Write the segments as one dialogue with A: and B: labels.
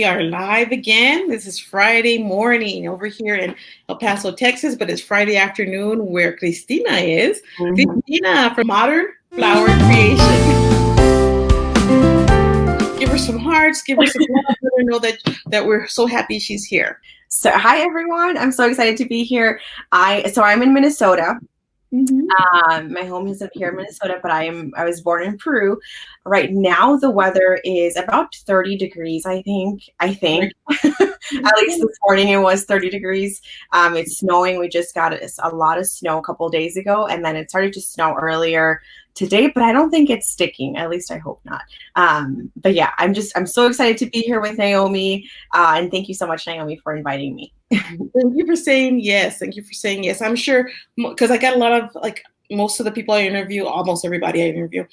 A: We are live again. This is Friday morning over here in El Paso, Texas, but it's Friday afternoon where Cristina is. Cristina from Modern Flower Creation. Give her some hearts, give her some love, let her know that we're so happy she's here.
B: So hi everyone, I'm so excited to be here. I'm in Minnesota. My home is here in Minnesota, but I was born in Peru. Right now the weather is about 30 degrees, I think. At least this morning it was 30 degrees. It's snowing. We just got a lot of snow a couple of days ago, and then it started to snow earlier today, but I don't think it's sticking. At least I hope not. But yeah, I'm so excited to be here with Naomi. And thank you so much, Naomi, for inviting me.
A: Thank you for saying yes. Thank you for saying yes. I'm sure, because I got a lot of, like, most of the people I interview, almost everybody I interview,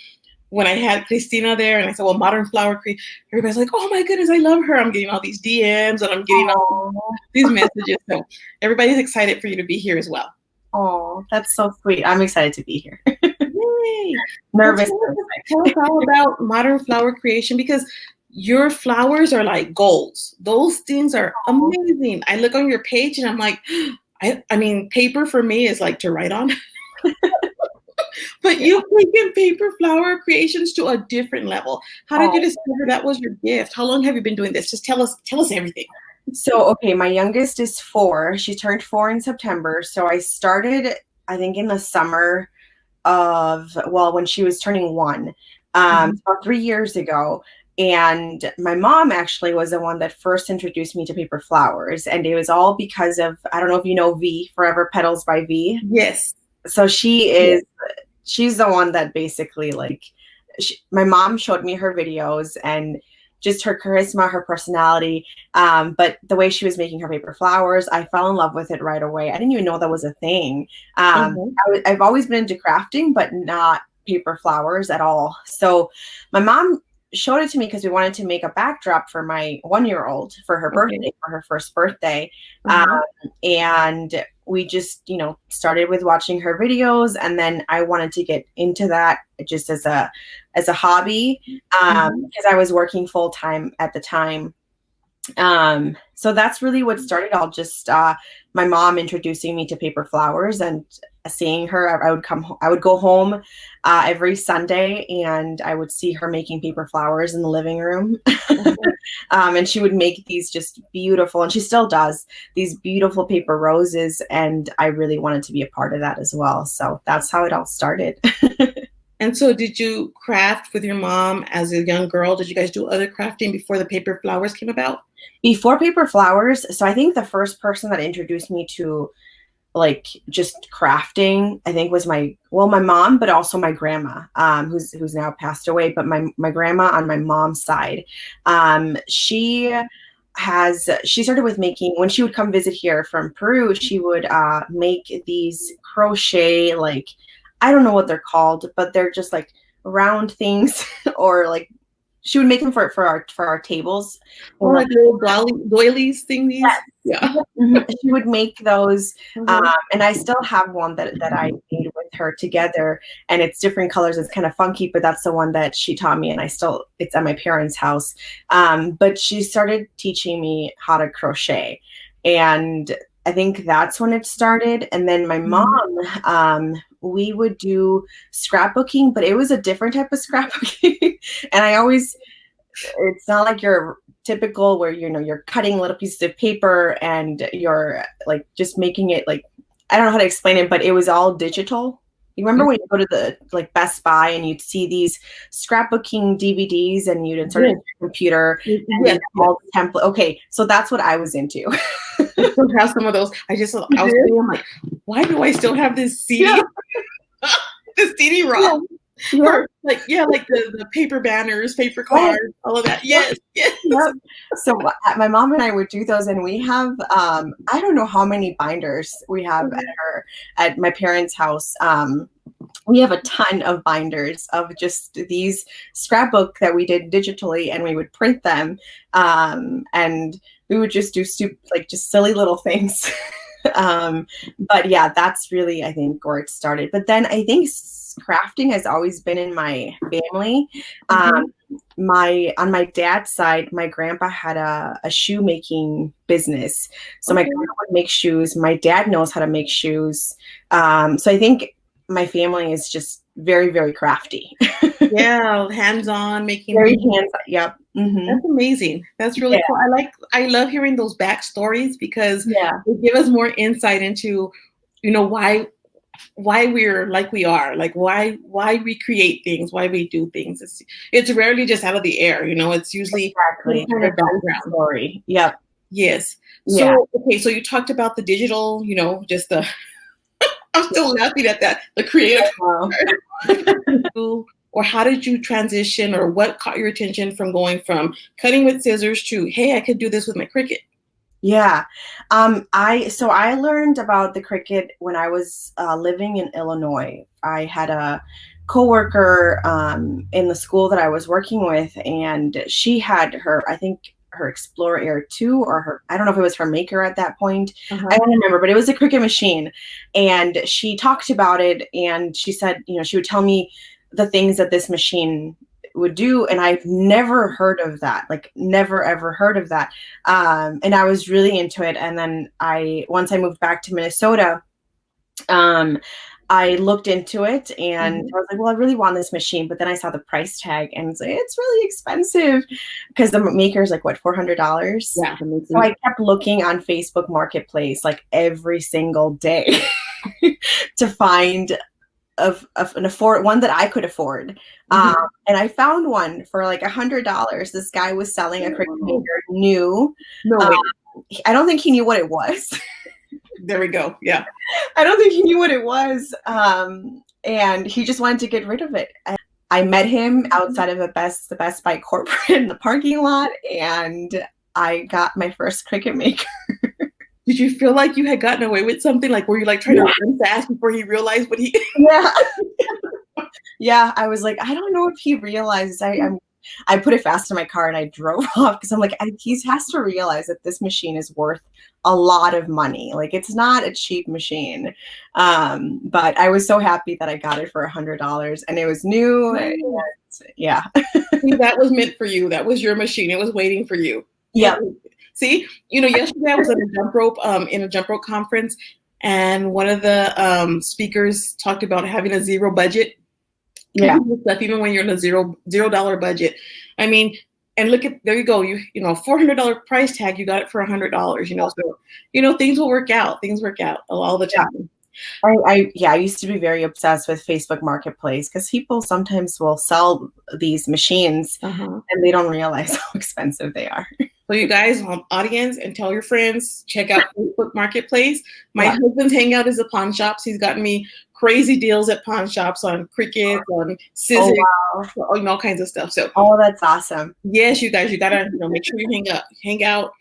A: when I had Cristina there and I said, well, Modern Flower Creation, everybody's like, oh my goodness, I love her. I'm getting all these DMs and I'm getting all these messages. So everybody's excited for you to be here as well.
B: Oh, that's so sweet. I'm excited to be here.
A: Yay.
B: Nervous.
A: Tell us all about Modern Flower Creation, because your flowers are like golds. Those things are amazing. I look on your page and I'm like, I mean, paper for me is like to write on. But you've taken paper flower creations to a different level. How did you discover that was your gift? How long have you been doing this? Just tell us everything.
B: So, okay, my youngest is 4. She turned 4 in September. So I started, I think, in the summer of, when she was turning 1, about 3 years ago. And my mom actually was the one that first introduced me to paper flowers. And it was all because of, I don't know if you know V, Forever Petals by V.
A: Yes.
B: So she's the one that basically, like, my mom showed me her videos and just her charisma, her personality. But the way she was making her paper flowers, I fell in love with it right away. I didn't even know that was a thing. I've always been into crafting, but not paper flowers at all. So my mom showed it to me because we wanted to make a backdrop for my 1-year-old for her birthday, for her first birthday. And we just, started with watching her videos, and then I wanted to get into that just as a hobby, because I was working full time at the time. So that's really what started all, just my mom introducing me to paper flowers and seeing her. I would go home every Sunday and I would see her making paper flowers in the living room. And she would make these just beautiful, and she still does, these beautiful paper roses. And I really wanted to be a part of that as well. So that's how it all started.
A: And so did you craft with your mom as a young girl? Did you guys do other crafting before the paper flowers came about?
B: Before paper flowers, so I think the first person that introduced me to, like, just crafting, I think, was my mom, but also my grandma, who's now passed away. But my grandma on my mom's side, she started with making, when she would come visit here from Peru, she would make these crochet, like, I don't know what they're called, but they're just like round things, or like, she would make them for our tables.
A: Or like little doilies thingies.
B: Yeah. She would make those. And I still have one that I made with her together, and it's different colors. It's kind of funky, but that's the one that she taught me, and it's at my parents' house. But she started teaching me how to crochet, and I think that's when it started. And then my mom, we would do scrapbooking, but it was a different type of scrapbooking. And it's not like your typical where, you're cutting little pieces of paper and you're like just making it, like, I don't know how to explain it, but it was all digital. You remember when you go to the, like, Best Buy and you'd see these scrapbooking DVDs and you'd insert it in your computer and all the template. Okay, so that's what I was into.
A: I still have some of those. I was thinking, I'm like, why do I still have this CD? The CD-ROM. Like the paper banners, paper cards, all of that. Yes.
B: So my mom and I would do those, and we have I don't know how many binders we have at my parents' house. We have a ton of binders of just these scrapbook that we did digitally, and we would print them, and we would just do just silly little things. But yeah, that's really, I think, where it started. But then I think crafting has always been in my family. On my dad's side, my grandpa had a shoemaking business. So my grandpa would make shoes. My dad knows how to make shoes. So I think my family is just very, very crafty.
A: Yeah, hands-on, making
B: Very
A: things.
B: hands-on. Yep.
A: That's amazing. That's really cool. I love hearing those backstories because they give us more insight into, why we're like we are, like why we create things, why we do things. It's rarely just out of the air, it's usually some kind of background
B: story. Yep.
A: Yes. So okay, so you talked about the digital, just the I'm still laughing at that, the creative or how did you transition, or what caught your attention from going from cutting with scissors to, hey, I could do this with my Cricut?
B: Yeah. I learned about the Cricut when I was living in Illinois. I had a coworker in the school that I was working with, and she had I think her Explorer Air 2, or I don't know if it was her Maker at that point. I don't remember, but it was a Cricut machine. And she talked about it, and she said, she would tell me the things that this machine would do, and I've never heard of that, like never ever heard of that. And I was really into it. And then once I moved back to Minnesota, I looked into it, and I was like, well, I really want this machine. But then I saw the price tag, and it's like, it's really expensive, because the Maker is like, what, $400?
A: Yeah.
B: So I kept looking on Facebook Marketplace like every single day to find one that I could afford. And I found one for like $100. This guy was selling a Cricut Maker new.
A: No way.
B: I don't think he knew what it was.
A: There we go. Yeah.
B: I don't think he knew what it was. And he just wanted to get rid of it. I met him outside of the Best Buy corporate in the parking lot, and I got my first Cricut Maker.
A: Did you feel like you had gotten away with something? Like, were you like trying to run fast before he realized what he?
B: Yeah. Yeah. I was like, I don't know if he realized. I put it fast in my car and I drove off, because I'm like, he has to realize that this machine is worth a lot of money. Like, it's not a cheap machine. But I was so happy that I got it for $100, and it was new. And, yeah.
A: See, that was meant for you. That was your machine. It was waiting for you.
B: Yeah.
A: See, yesterday I was at a jump rope, in a jump rope conference, and one of the speakers talked about having a zero budget.
B: Yeah.
A: Stuff, even when you're in a $0 budget. I mean, and look at, there you go. $400 price tag, you got it for $100. So things will work out. Things work out all the time.
B: I used to be very obsessed with Facebook Marketplace, because people sometimes will sell these machines and they don't realize how expensive they are.
A: So you guys, audience, and tell your friends, check out Facebook Marketplace. My husband's hangout is at pawn shops. He's gotten me crazy deals at pawn shops on Cricut, on scissors, all kinds of stuff. So
B: that's awesome.
A: Yes, you guys, you gotta make sure you hang out,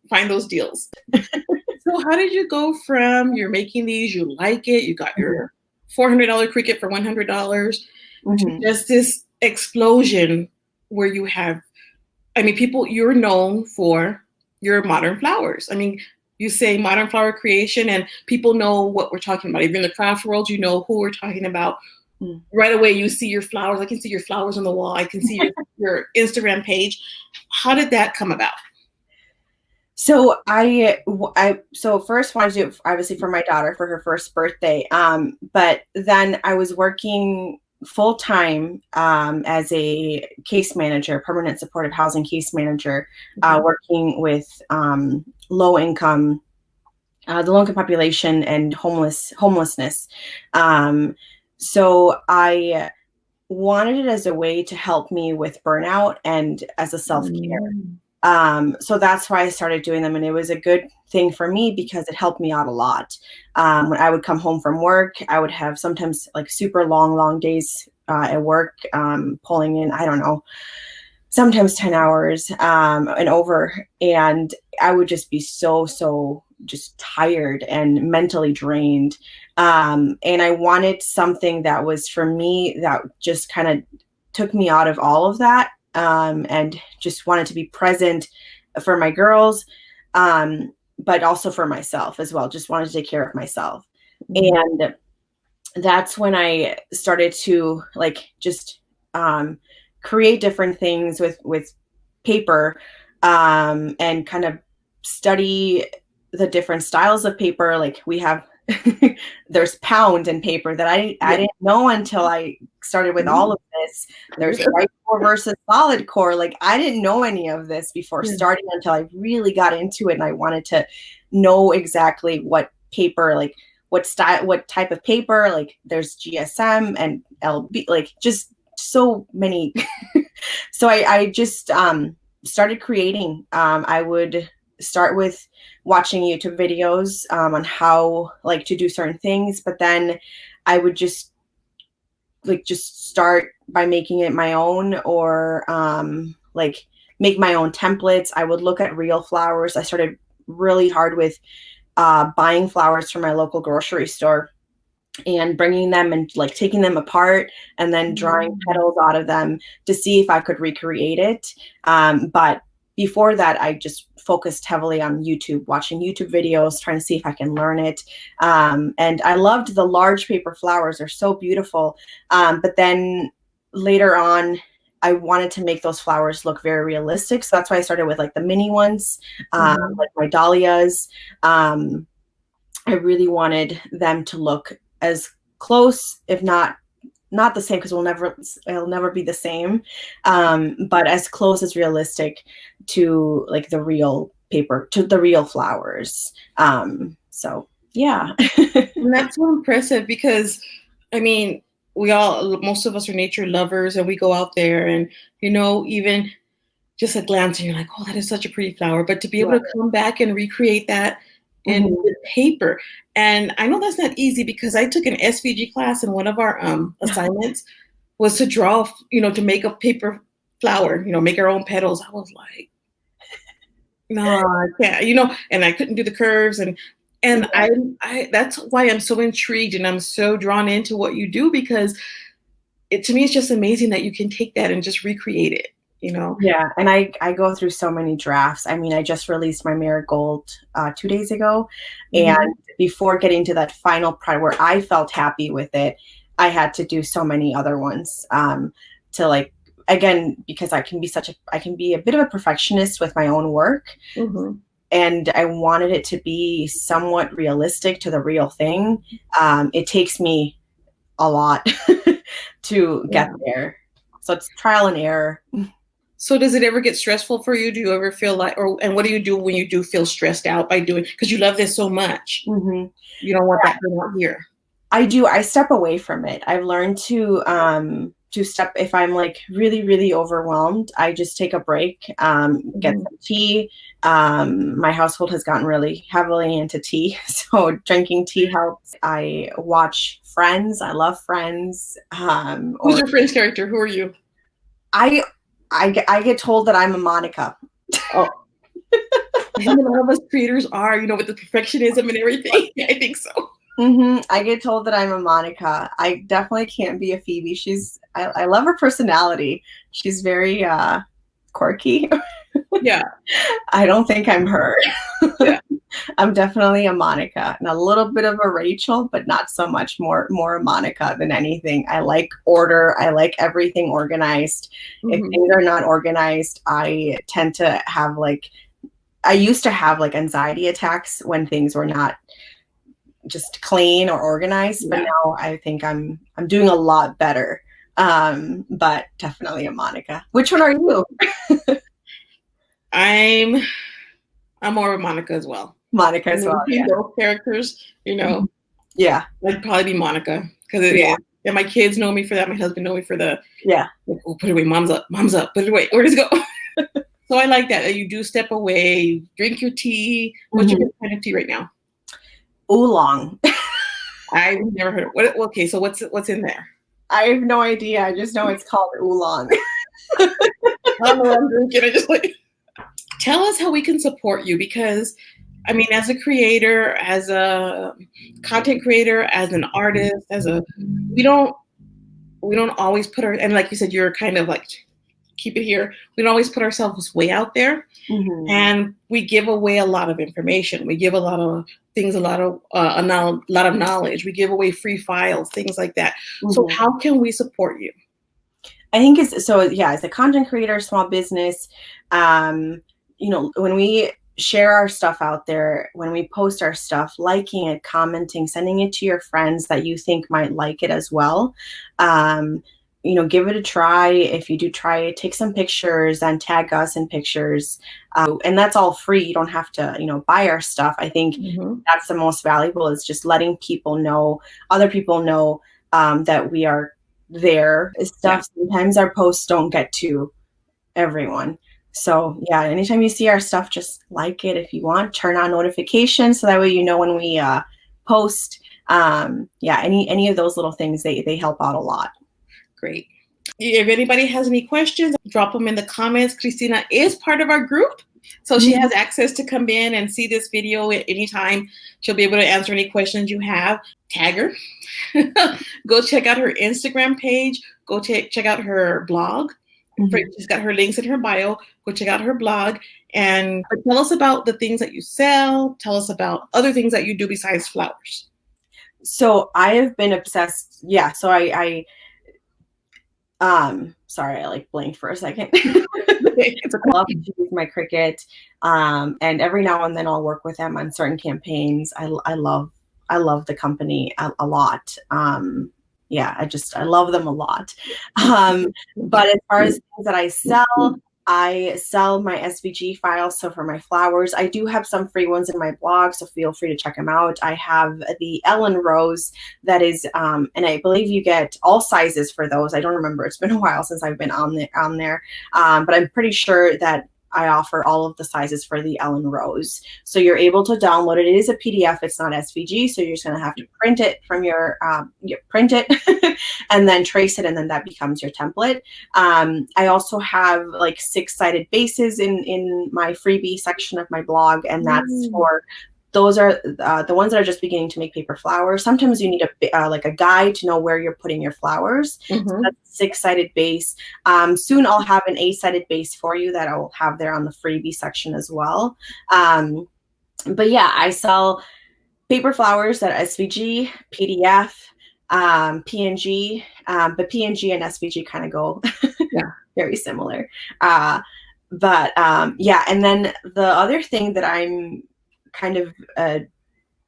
A: find those deals. So how did you go from you're making these, you like it, you got your $400 Cricut for $100, to just this explosion where you have, people, you're known for your modern flowers. You say modern flower creation, and people know what we're talking about. Even in the craft world, you know who we're talking about. Right away, you see your flowers. I can see your flowers on the wall. I can see your Instagram page. How did that come about?
B: So I first wanted to do it, obviously, for my daughter for her first birthday. But then I was working full time as a case manager, permanent supportive housing case manager, working with low income, the low income population and homelessness. So I wanted it as a way to help me with burnout and as a self-care. So that's why I started doing them. And it was a good thing for me because it helped me out a lot. When I would come home from work, I would have sometimes like super long days at work, pulling in, I don't know, sometimes 10 hours and over. And I would just be so just tired and mentally drained. And I wanted something that was for me that just kind of took me out of all of that. And just wanted to be present for my girls. but also for myself as well. Just wanted to take care of myself.
A: Mhm.
B: And that's when I started to like just create different things with paper, and kind of study the different styles of paper. Like we have there's pound in paper that I
A: Yeah.
B: didn't know until I started with all
A: Mhm.
B: of this. There's white core versus solid core. Like I didn't know any of this before
A: Yeah.
B: starting until I really got into it, and I wanted to know exactly what paper, like what style, what type of paper. Like there's GSM and LB, like just so many. So I just started creating. I would start with watching YouTube videos on how like to do certain things, but then I would just start by making it my own, or like make my own templates. I would look at real flowers. I started really hard with buying flowers from my local grocery store and bringing them and like taking them apart and then drawing
A: Mhm.
B: petals out of them to see if I could recreate it. But before that, I just focused heavily on YouTube, watching YouTube videos, trying to see if I can learn it. And I loved the large paper flowers; they're so beautiful. But then later on, I wanted to make those flowers look very realistic, so that's why I started with like the mini ones,
A: Mhm.
B: like my dahlias. Um, I really wanted them to look as close, if not the same, because it'll never be the same, but as close as realistic to like the real paper, to the real flowers. So yeah.
A: And that's so impressive because, I mean, most of us are nature lovers and we go out there and, even just a glance and you're like, oh, that is such a pretty flower. But to be able
B: Right.
A: to come back and recreate that in
B: Mhm.
A: with paper. And I know that's not easy because I took an SVG class and one of our assignments was to draw, to make a paper flower, make our own petals. I was like, no, I can't, and I couldn't do the curves and
B: Yeah.
A: I that's why I'm so intrigued and I'm so drawn into what you do because to me it's just amazing that you can take that and just recreate it, you know.
B: Yeah, and I go through so many drafts. I mean, I just released my marigold 2 days ago, and
A: Mhm.
B: before getting to that final part where I felt happy with it, I had to do so many other ones, to like, again, because I can be a bit of a perfectionist with my own work,
A: Mhm.
B: and I wanted it to be somewhat realistic to the real thing. It takes me a lot to get
A: Yeah.
B: there, so it's trial and error.
A: So does it ever get stressful for you? Do you ever feel like, and what do you do when you do feel stressed out by doing, because you love this so much?
B: Mhm.
A: You don't want that going out here.
B: I do. I step away from it. I've learned to step if I'm like really, really overwhelmed, I just take a break, get
A: Mhm.
B: some tea. My household has gotten really heavily into tea, so drinking tea helps. I watch Friends. I love Friends.
A: Who's
B: Or
A: your French character? Who are you?
B: I I get told that I'm a Monica.
A: Oh, I think a lot of us creators are, with the perfectionism and everything. I think so.
B: I get told that I'm a Monica. I definitely can't be a Phoebe. I love her personality. She's very quirky.
A: Yeah.
B: I don't think I'm her.
A: Yeah.
B: I'm definitely a Monica and a little bit of a Rachel, but not so much. More a Monica than anything. I like order. I like everything organized. If
A: Mhm.
B: things are not organized, I tend to have like I used to have like anxiety attacks when things were not just clean or organized, but
A: Yeah.
B: now I think I'm doing a lot better. But definitely a Monica. Which one are you?
A: I'm I'm more of Monica as well.
B: Monica
A: I
B: as well.
A: mean, between those characters,
B: Mhm. Yeah.
A: I'd probably be Monica because it
B: Yeah.
A: is. And my kids know me for that. My husband know me for the,
B: Yeah.
A: like, oh, put it away, mom's up, put it away. Where does it go? So I like that you do step away, you drink your tea. What's your
B: Mhm.
A: favorite kind of tea right now?
B: Oolong.
A: I've never heard of what. Okay, so what's in there?
B: I have no idea. I just know it's called oolong.
A: I don't know what I'm drinking. I just like tell us how we can support you because I mean, as a creator, as a content creator, as an artist, we don't always put our, and like you said, you're kind of like keep it here. We don't always put ourselves way out there.
B: Mhm.
A: And we give away a lot of information. We give a lot of things, a lot of knowledge. We give away free files, things like that. So
B: Mhm.
A: how can we support you?
B: I think it's so, yeah, as a content creator, small business, you know, when we share our stuff out there, when we post our stuff, liking it, commenting, sending it to your friends that you think might like it as well. You know, give it a try. If you do try it, take some pictures and tag us in pictures. And that's all free. You don't have to, you know, buy our stuff. I think
A: Mm-hmm.
B: that's the most valuable, is just letting people know, other people know, that we are there.
A: Yeah,
B: Stuff, sometimes our posts don't get to everyone. So yeah, anytime you see our stuff, just like it if you want. Turn on notifications so that way you know when we post. Yeah, any of those little things, they help out a lot.
A: great. If anybody has any questions, drop them in the comments. Cristina is part of our group, so she has access to come in and see this video at any time. She'll be able to answer any questions you have. Tag her. Go check out her Instagram page. Go check out her blog. She's got her links in her bio. Go check out her blog and tell us about the things that you sell. Tell us about other things that you do besides flowers.
B: So I have been obsessed. Yeah. So I sorry, I like blinked for a second.
A: It's
B: I love to use my Cricut. And every now and then I'll work with them on certain campaigns. I love the company a lot. Yeah, I love them a lot. But as far as things that I sell my SVG files. So for my flowers, I do have some free ones in my blog, so feel free to check them out. I have the Ellen Rose that is, and I believe you get all sizes for those. I don't remember. It's been a while since I've been on there. But I'm pretty sure that I offer all of the sizes for the Ellen Rose. So you're able to download it. It is a PDF. It's not SVG. So you're just going to have to print it from print it and then trace it. And then that becomes your template. I also have like 6-sided bases in my freebie section of my blog. And that's for, those are the ones that are just beginning to make paper flowers. Sometimes you need like a guide to know where you're putting your flowers. So that's a 6-sided base. Soon I'll have an 8-sided base for you that I'll have there on the freebie section as well. But yeah, I sell paper flowers that FSVG, PDF, PNG, but PNG and SVG kind of go very similar. But yeah, and then the other thing that I'm kind of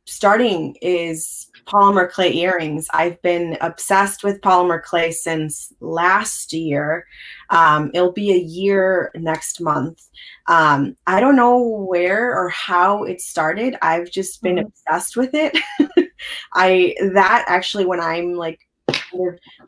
B: starting is polymer clay earrings. I've been obsessed with polymer clay since last year. It'll be a year next month. I don't know where or how it started. I've just been obsessed with it. That actually, when I'm like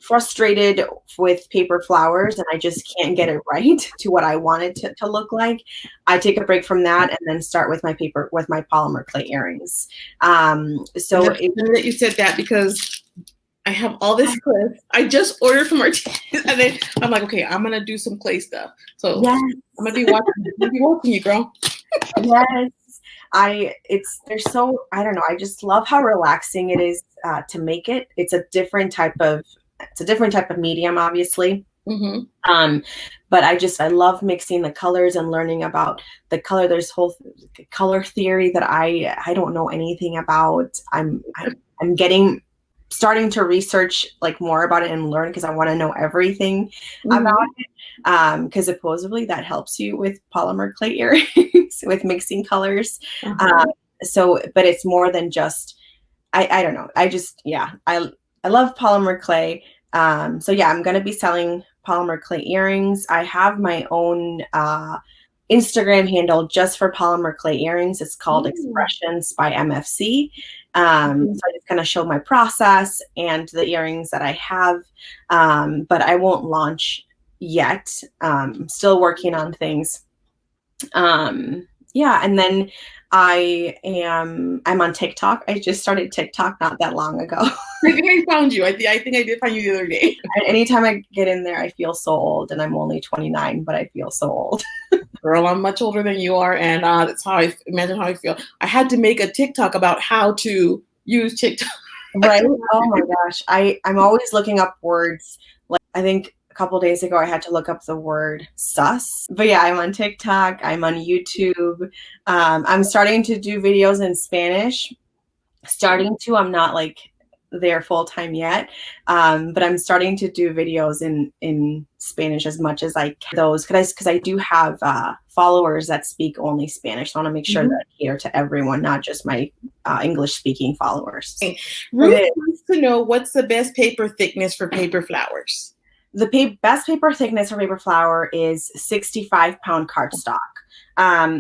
B: frustrated with paper flowers and I just can't get it right to what I want it to look like, I take a break from that and then start with my polymer clay earrings. So
A: that you said that, because I have all this clay. I just ordered from Martinez, and then I'm like, okay, I'm gonna do some clay stuff. So yes. I'm gonna be watching you, girl.
B: Yes. They're so, I don't know. I just love how relaxing it is to make it. It's a different type of medium, obviously. But I love mixing the colors and learning about the color. There's whole color theory that I don't know anything about. I'm starting to research like more about it and learn, because I want to know everything about it. Because supposedly that helps you with polymer clay earrings with mixing colors. So, but it's more than just, I don't know. I love polymer clay. So yeah, I'm going to be selling polymer clay earrings. I have my own Instagram handle just for polymer clay earrings. It's called Expressions by MFC. So I just kind of show my process and the earrings that I have, but I won't launch yet. Still working on things. Yeah, and then I'm on TikTok. I just started TikTok not that long ago.
A: I think I found you. I think I did find you the other day.
B: Anytime I get in there, I feel so old, and I'm only 29, but I feel so old.
A: Girl, I'm much older than you are, and that's how I imagine how I feel. I had to make a TikTok about how to use TikTok.
B: Right? Oh my gosh. I'm always looking up words. Like, I think a couple days ago, I had to look up the word sus. But yeah, I'm on TikTok. I'm on YouTube. I'm starting to do videos in Spanish. I'm not like there full time yet, but I'm starting to do videos in Spanish as much as I can. Those because I do have followers that speak only Spanish. So I want to make sure that I cater to everyone, not just my English speaking followers.
A: Ruth wants to know, what's the best paper thickness for paper flowers?
B: The best paper thickness for paper flower is 65-pound cardstock.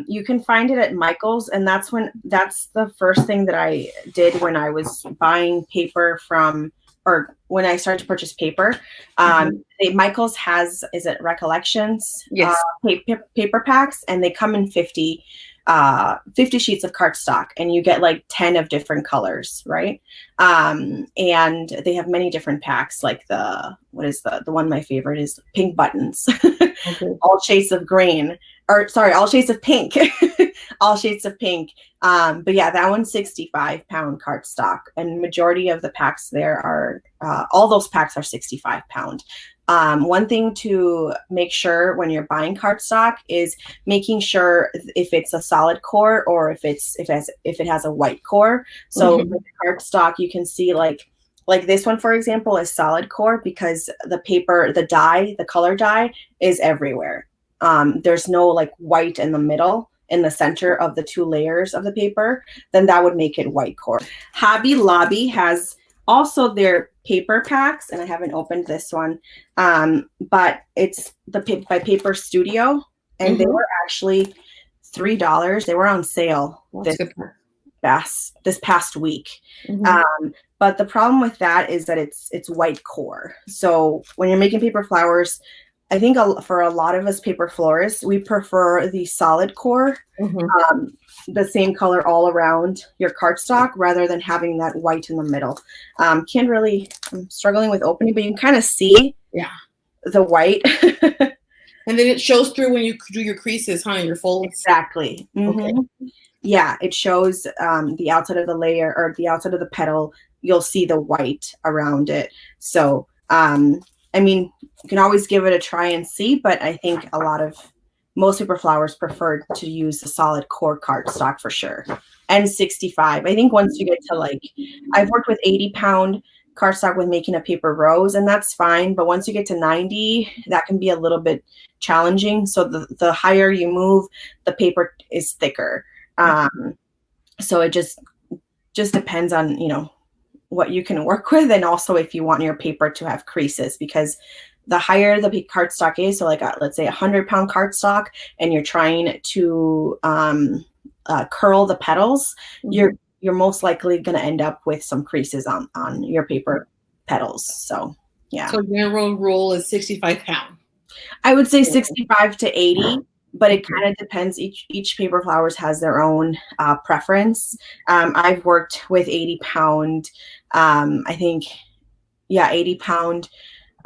B: You can find it at Michael's, and that's the first thing that I did when I was buying paper or when I started to purchase paper. Michael's has, is it Recollections?
A: Yes.
B: Paper packs, and they come in 50 sheets of cardstock, and you get like 10 of different colors, right? And they have many different packs, like the one my favorite is pink buttons. All shades of green, all shades of pink. All shades of pink. But yeah, that one's 65-pound cardstock, and majority of the packs there are all those packs are 65-pound. One thing to make sure when you're buying cardstock is making sure if it's a solid core or if it has a white core. So with the cardstock, you can see like this one, for example, is solid core because the color dye is everywhere. There's no like white in the middle, in the center of the two layers of the paper, then that would make it white core. Hobby Lobby has also their paper packs, and I haven't opened this one, but it's by Paper Studio, and they were actually $3. They were on sale this past week. But the problem with that is that it's white core. So when you're making paper flowers, I think for a lot of us paper florists, we prefer the solid core, the same color all around your cardstock, rather than having that white in the middle. I'm struggling with opening, but you can kind of see the white.
A: And then it shows through when you do your creases, huh? Your folds.
B: Exactly. Yeah, it shows the outside of the layer or the outside of the petal. You'll see the white around it. So, I mean, you can always give it a try and see, but I think most paper flowers prefer to use the solid core cardstock for sure. And 65. I think once you get to I've worked with 80-pound cardstock with making a paper rose, and that's fine. But once you get to 90, that can be a little bit challenging. So the higher you move, the paper is thicker. So it just depends on, what you can work with, and also if you want your paper to have creases, because the higher the cardstock is, so let's say 100-pound cardstock, and you're trying to curl the petals, you're most likely going to end up with some creases on your paper petals. So yeah.
A: So general rule is 65-pound.
B: I would say 65 to 80. But it kind of depends. Each paper flowers has their own preference. I've worked with 80-pound. I think, 80-pound.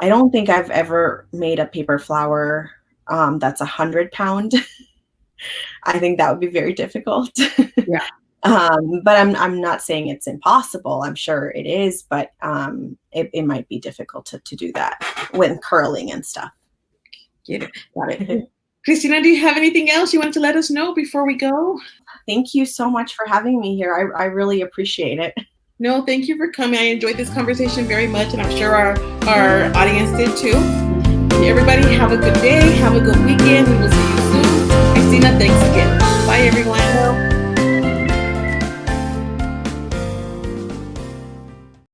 B: I don't think I've ever made a paper flower that's 100-pound. I think that would be very difficult.
A: Yeah.
B: But I'm not saying it's impossible. I'm sure it is, but it might be difficult to do that with curling and stuff.
A: Get it. Got it. Cristina, do you have anything else you want to let us know before we go?
B: Thank you so much for having me here. I really appreciate it.
A: No, thank you for coming. I enjoyed this conversation very much, and I'm sure our audience did too. Everybody have a good day. Have a good weekend. We will see you soon. Cristina, thanks again. Bye, everyone.